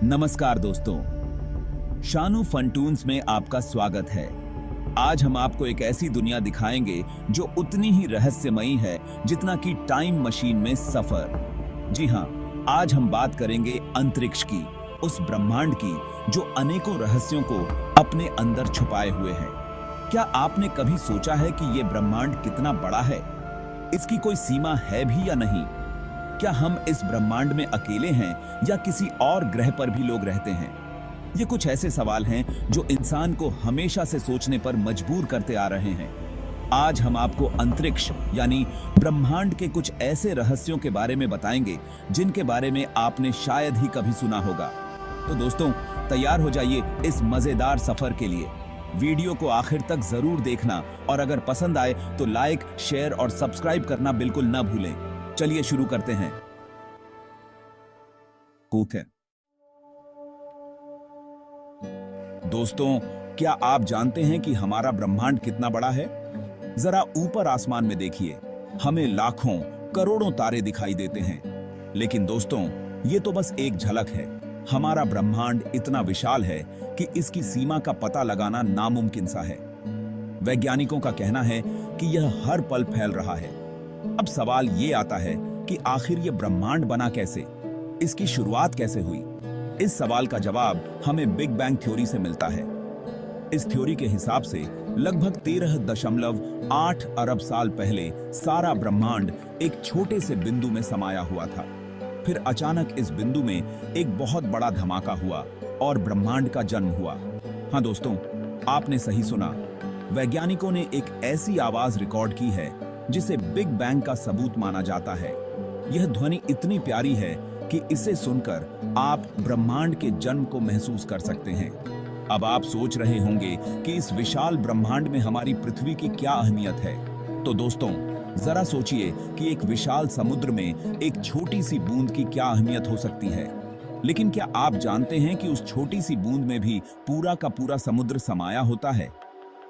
नमस्कार दोस्तों, शानू फंटून्स में आपका स्वागत है। आज हम आपको एक ऐसी दुनिया दिखाएंगे जो उतनी ही रहस्यमयी है जितना कि टाइम मशीन में सफर। जी हाँ, आज हम बात करेंगे अंतरिक्ष की, उस ब्रह्मांड की जो अनेकों रहस्यों को अपने अंदर छुपाए हुए है। क्या आपने कभी सोचा है कि यह ब्रह्मांड कितना बड़ा है? इसकी कोई सीमा है भी या नहीं? क्या हम इस ब्रह्मांड में अकेले हैं या किसी और ग्रह पर भी लोग रहते हैं? ये कुछ ऐसे सवाल हैं जो इंसान को हमेशा से सोचने पर मजबूर करते आ रहे हैं। आज हम आपको अंतरिक्ष यानी ब्रह्मांड के कुछ ऐसे रहस्यों के बारे में बताएंगे जिनके बारे में आपने शायद ही कभी सुना होगा। तो दोस्तों, तैयार हो जाइए इस मजेदार सफर के लिए। वीडियो को आखिर तक जरूर देखना और अगर पसंद आए तो लाइक, शेयर और सब्सक्राइब करना बिल्कुल न भूलें। चलिए शुरू करते हैं। दोस्तों, क्या आप जानते हैं कि हमारा ब्रह्मांड कितना बड़ा है? जरा ऊपर आसमान में देखिए, हमें लाखों करोड़ों तारे दिखाई देते हैं। लेकिन दोस्तों, ये तो बस एक झलक है। हमारा ब्रह्मांड इतना विशाल है कि इसकी सीमा का पता लगाना नामुमकिन सा है। वैज्ञानिकों का कहना है कि यह हर पल फैल रहा है। अब सवाल ये आता है कि आखिर ये ब्रह्मांड बना कैसे? इसकी शुरुआत कैसे हुई? इस सवाल का जवाब हमें बिग बैंग थ्योरी से मिलता है। इस थ्योरी के हिसाब से लगभग 13.8 अरब साल पहले सारा ब्रह्मांड एक छोटे से बिंदु में समाया हुआ था। फिर अचानक इस बिंदु में एक बहुत बड़ा धमाका हुआ और ब्रह्मांड का जन्म हुआ। हाँ दोस्तों, आपने सही सुना। वैज्ञानिकों ने एक ऐसी आवाज रिकॉर्ड की है जिसे बिग बैंग का सबूत माना जाता है। यह ध्वनि इतनी प्यारी है कि इसे सुनकर आप ब्रह्मांड के जन्म को महसूस कर सकते हैं। अब आप सोच रहे होंगे कि इस विशाल ब्रह्मांड में हमारी पृथ्वी की क्या अहमियत है। तो दोस्तों, जरा सोचिए कि एक विशाल समुद्र में एक छोटी सी बूंद की क्या अहमियत हो सकती है। लेकिन क्या आप जानते हैं कि उस छोटी सी बूंद में भी पूरा का पूरा समुद्र समाया होता है?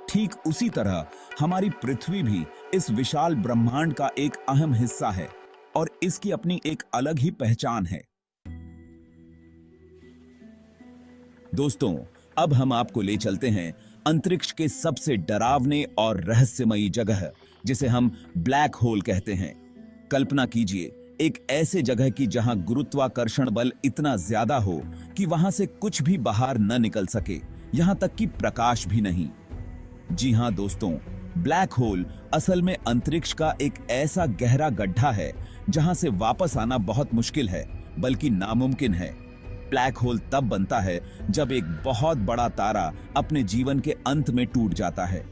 ठीक उसी तरह हमारी पृथ्वी भी इस विशाल ब्रह्मांड का एक अहम हिस्सा है और इसकी अपनी एक अलग ही पहचान है। दोस्तों, अब हम आपको ले चलते हैं अंतरिक्ष के सबसे डरावने और रहस्यमयी जगह, जिसे हम ब्लैक होल कहते हैं। कल्पना कीजिए एक ऐसे जगह की जहां गुरुत्वाकर्षण बल इतना ज्यादा हो कि वहां से कुछ भी बाहर न निकल सके, यहां तक कि प्रकाश भी नहीं। जी हां दोस्तों, ब्लैक होल असल में अंतरिक्ष का एक ऐसा गहरा गड्ढा है जहां से वापस आना बहुत मुश्किल है, बल्कि नामुमकिन है। ब्लैक होल तब बनता है जब एक बहुत बड़ा तारा अपने जीवन के अंत में टूट जाता है।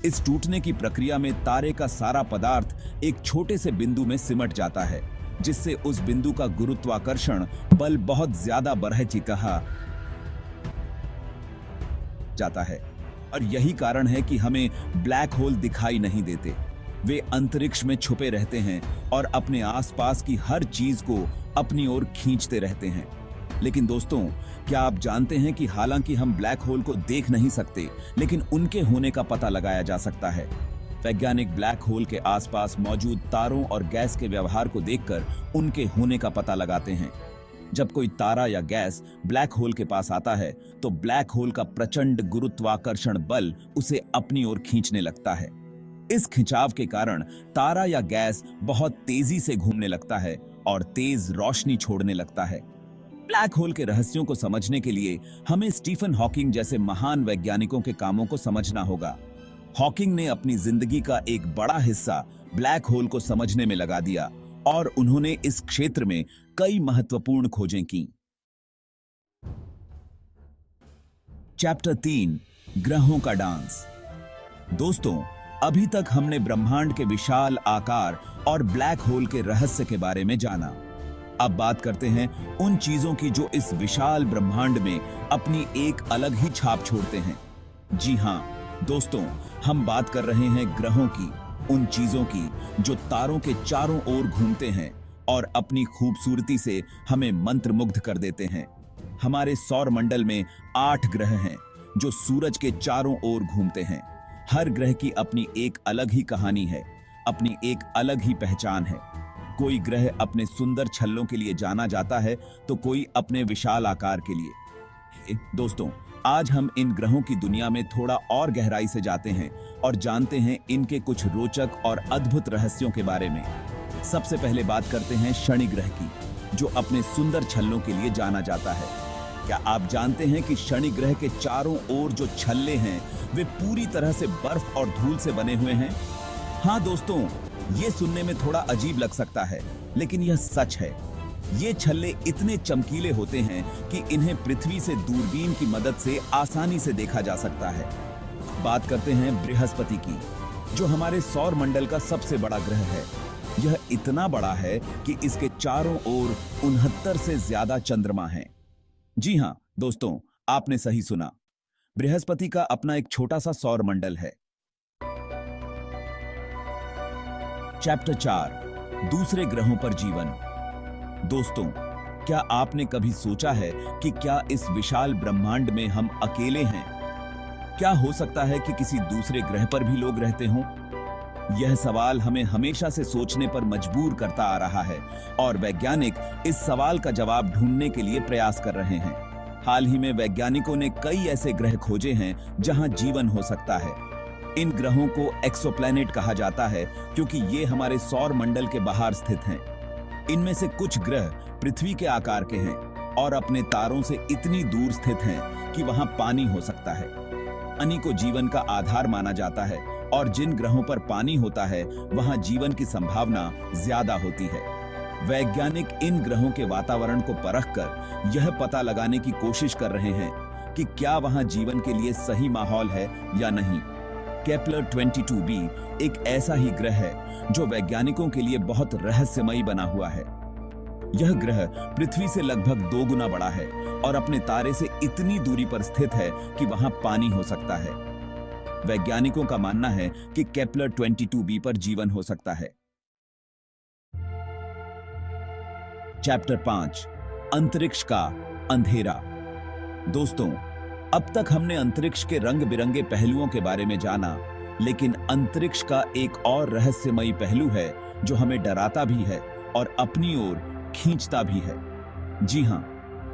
इस टूटने की प्रक्रिया में तारे का सारा पदार्थ एक छोटे से बिंदु में सिमट जाता है, जिससे उस बिंदु का गुरुत्वाकर्षण बल बहुत ज्यादा बढ़ कहा जाता है। और यही कारण है कि हमें ब्लैक होल दिखाई नहीं देते। वे अंतरिक्ष में छुपे रहते हैं और अपने आसपास की हर चीज को अपनी ओर खींचते रहते हैं। लेकिन दोस्तों, क्या आप जानते हैं कि हालांकि हम ब्लैक होल को देख नहीं सकते, लेकिन उनके होने का पता लगाया जा सकता है। वैज्ञानिक ब्लैक होल के आसपास मौजूद तारों और गैस के व्यवहार को देखकर उनके होने का पता लगाते हैं। जब कोई तारा या गैस ब्लैक होल के पास आता है तो ब्लैक होल का प्रचंड गुरुत्वाकर्षण बल उसे अपनी ओर खींचने लगता है। इस खिंचाव के कारण तारा या गैस बहुत तेजी से घूमने लगता है और तेज रोशनी छोड़ने लगता है। ब्लैक होल के रहस्यों को समझने के लिए हमें स्टीफन हॉकिंग जैसे महान वैज्ञानिकों के कामों को समझना होगा। हॉकिंग ने अपनी जिंदगी का एक बड़ा हिस्सा ब्लैक होल को समझने में लगा दिया और उन्होंने इस क्षेत्र में कई महत्वपूर्ण खोजें की। चैप्टर 3, ग्रहों का डांस। दोस्तों, अभी तक हमने ब्रह्मांड के विशाल आकार और ब्लैक होल के रहस्य के बारे में जाना। अब बात करते हैं उन चीजों की जो इस विशाल ब्रह्मांड में अपनी एक अलग ही छाप छोड़ते हैं। जी हां दोस्तों, हम बात कर रहे हैं ग्रहों की, उन चीजों की जो तारों के चारों ओर घूमते हैं और अपनी खूबसूरती से हमें मंत्रमुग्ध कर देते हैं। हमारे सौर मंडल में 8 ग्रह हैं जो सूरज के चारों ओर घूमते हैं। हर ग्रह की अपनी एक अलग ही कहानी है, अपनी एक अलग ही पहचान है। कोई ग्रह अपने सुंदर छल्लों के लिए जाना जाता है तो कोई अपने विशाल आकार के लिए। दोस्तों, आज हम इन ग्रहों की दुनिया में थोड़ा और गहराई से जाते हैं और जानते हैं इनके कुछ रोचक और अद्भुत रहस्यों के बारे में। सबसे पहले बात करते हैं शनि ग्रह की, जो अपने सुंदर छल्लों के लिए जाना जाता है। क्या आप जानते हैं कि शनि ग्रह के चारों ओर जो छल्ले हैं वे पूरी तरह से बर्फ और धूल से बने हुए हैं? हाँ दोस्तों, ये सुनने में थोड़ा अजीब लग सकता है, लेकिन यह सच है। ये छल्ले इतने चमकीले होते हैं कि इन्हें पृथ्वी से दूरबीन की मदद से आसानी से देखा जा सकता है। बात करते हैं बृहस्पति की, जो हमारे सौर मंडल का सबसे बड़ा ग्रह है। यह इतना बड़ा है कि इसके चारों ओर 69 से ज्यादा चंद्रमा हैं। जी हाँ दोस्तों, आपने सही सुना। बृहस्पति का अपना एक छोटा सा सौर मंडल है। चैप्टर 4, दूसरे ग्रहों पर जीवन। दोस्तों, क्या आपने कभी सोचा है कि क्या इस विशाल ब्रह्मांड में हम अकेले हैं? क्या हो सकता है कि किसी दूसरे ग्रह पर भी लोग रहते हों? यह सवाल हमें हमेशा से सोचने पर मजबूर करता आ रहा है और वैज्ञानिक इस सवाल का जवाब ढूंढने के लिए प्रयास कर रहे हैं। हाल ही में वैज्ञानिकों ने कई ऐसे ग्रह खोजे हैं जहां जीवन हो सकता है। इन ग्रहों को एक्सोप्लैनेट कहा जाता है क्योंकि ये हमारे सौर मंडल के बाहर स्थित हैं। इनमें से कुछ ग्रह पृथ्वी के आकार के हैं और अपने तारों से इतनी दूर स्थित हैं कि वहां पानी हो सकता है। पानी को जीवन का आधार माना जाता है और जिन ग्रहों पर पानी होता है वहां जीवन की संभावना ज्यादा होती है। वैज्ञानिक इन ग्रहों के वातावरण को परखकर यह पता लगाने की कोशिश कर रहे हैं कि क्या वहां जीवन के लिए सही माहौल है या नहीं। केपलर 22b एक ऐसा ही ग्रह है जो वैज्ञानिकों के लिए बहुत रहस्यमयी बना हुआ है। यह ग्रह पृथ्वी से लगभग 2 गुना बड़ा है और अपने तारे से इतनी दूरी पर स्थित है कि वहां पानी हो सकता है। वैज्ञानिकों का मानना है कि केपलर 22b पर जीवन हो सकता है। चैप्टर 5, अंतरिक्ष का अंधेरा। दोस्तों, अब तक हमने अंतरिक्ष के रंग बिरंगे पहलुओं के बारे में जाना, लेकिन अंतरिक्ष का एक और रहस्यमयी पहलू है जो हमें डराता भी है और अपनी ओर खींचता भी है। जी हां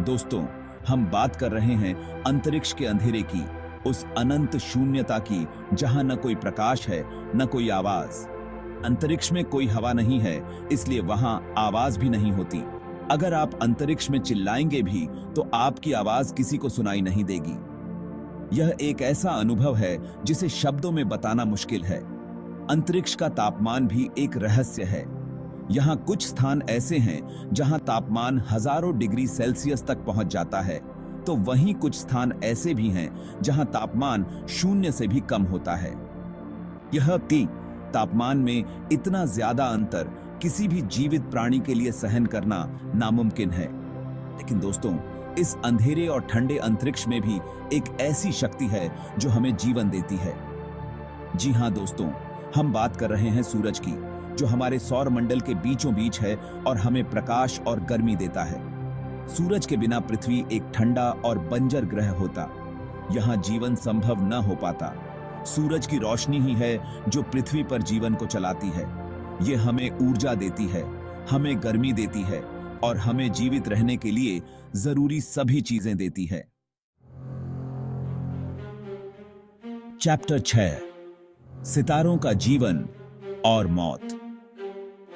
दोस्तों, हम बात कर रहे हैं अंतरिक्ष के अंधेरे की, उस अनंत शून्यता की जहां न कोई प्रकाश है न कोई आवाज। अंतरिक्ष में कोई हवा नहीं है, इसलिए वहां आवाज भी नहीं होती। अगर आप अंतरिक्ष में चिल्लाएंगे भी तो आपकी आवाज किसी को सुनाई नहीं देगी। यह एक ऐसा अनुभव है जिसे शब्दों में बताना मुश्किल है। अंतरिक्ष का तापमान भी एक रहस्य है। यहाँ कुछ स्थान ऐसे हैं जहां तापमान हजारों डिग्री सेल्सियस तक पहुंच जाता है, तो वहीं कुछ स्थान ऐसे भी हैं जहां तापमान 0 से भी कम होता है। यह तापमान में इतना ज्यादा अंतर किसी भी जीवित प्राणी के लिए सहन करना नामुमकिन है। लेकिन दोस्तों, इस अंधेरे और ठंडे अंतरिक्ष में भी एक ऐसी शक्ति है जो हमें जीवन देती है। जी हां दोस्तों, हम बात कर रहे हैं सूरज की, जो हमारे सौर मंडल के बीचों बीच है और हमें प्रकाश और गर्मी देता है। सूरज के बिना पृथ्वी एक ठंडा और बंजर ग्रह होता। यहां जीवन संभव न हो पाता। सूरज की रोशनी ही है जो पृथ्वी पर जीवन को चलाती है। ये हमें ऊर्जा देती है, हमें गर्मी देती है और हमें जीवित रहने के लिए जरूरी सभी चीजें देती है। चैप्टर 6, सितारों का जीवन और मौत।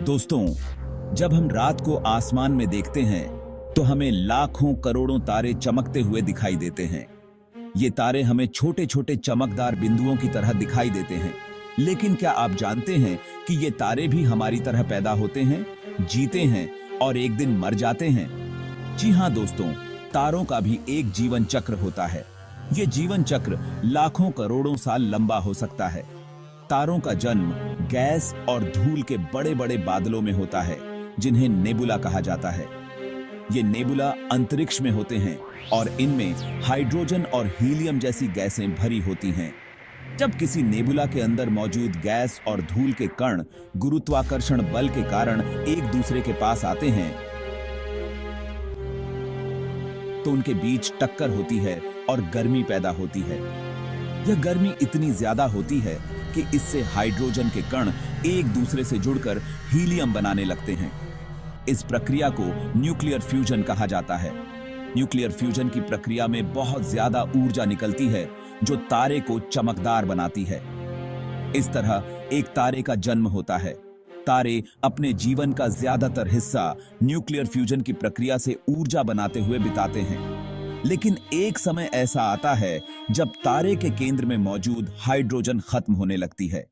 दोस्तों, जब हम रात को आसमान में देखते हैं तो हमें लाखों करोड़ों तारे चमकते हुए दिखाई देते हैं। ये तारे हमें छोटे छोटे चमकदार बिंदुओं की तरह दिखाई देते हैं। लेकिन क्या आप जानते हैं कि ये तारे भी हमारी तरह पैदा होते हैं, जीते हैं और एक दिन मर जाते हैं? जी हां दोस्तों, तारों का भी एक जीवन चक्र होता है। ये जीवन चक्र लाखों करोड़ों साल लंबा हो सकता है। तारों का जन्म गैस और धूल के बड़े बड़े बादलों में होता है, जिन्हें नेबुला कहा जाता है। ये नेबुला अंतरिक्ष में होते हैं और इनमें हाइड्रोजन और हीलियम जैसी गैसें भरी होती हैं। जब किसी नेबुला के अंदर मौजूद गैस और धूल के कण गुरुत्वाकर्षण बल के कारण एक दूसरे के पास आते हैं तो उनके बीच टक्कर होती है और गर्मी पैदा होती है। यह गर्मी इतनी ज्यादा होती है कि इससे हाइड्रोजन के कण एक दूसरे से जुड़कर हीलियम बनाने लगते हैं। इस प्रक्रिया को न्यूक्लियर फ्यूजन कहा जाता है। न्यूक्लियर फ्यूजन की प्रक्रिया में बहुत ज्यादा ऊर्जा निकलती है जो तारे को चमकदार बनाती है। इस तरह एक तारे का जन्म होता है। तारे अपने जीवन का ज्यादातर हिस्सा न्यूक्लियर फ्यूजन की प्रक्रिया से ऊर्जा बनाते हुए बिताते हैं। लेकिन एक समय ऐसा आता है जब तारे के केंद्र में मौजूद हाइड्रोजन खत्म होने लगती है।